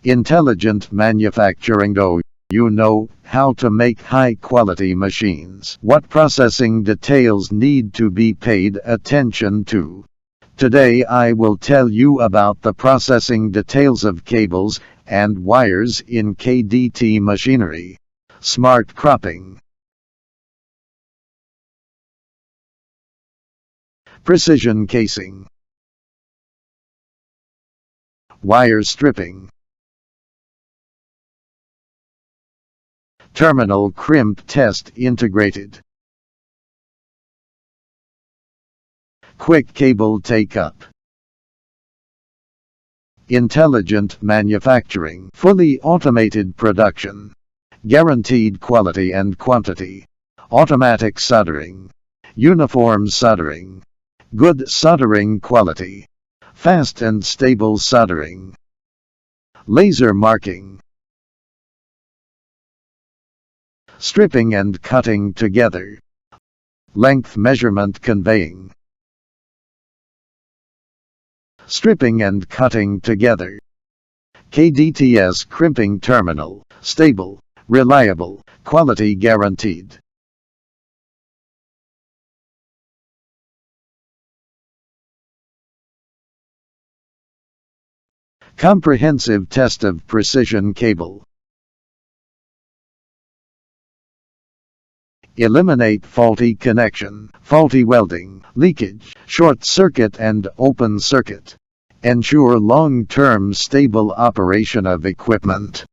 Intelligent manufacturing. Do you know how to make high-quality machines? What processing details need to be paid attention to? Today I will tell you about the processing details of cables and wires in KDT machinery. Smart cropping. Precision casing. Wire stripping. Terminal crimp test integrated. Quick cable take-up. Intelligent manufacturing. Fully automated production. Guaranteed quality and quantity. Automatic soldering. Uniform soldering. Good soldering quality. Fast and stable soldering. Laser marking. Stripping and cutting together. Length measurement conveying. Stripping and cutting together. KDT's crimping terminal. Stable, reliable, quality guaranteed. Comprehensive test of precision cable. Eliminate faulty connection, faulty welding, leakage, short circuit and open circuit. Ensure long-term stable operation of equipment.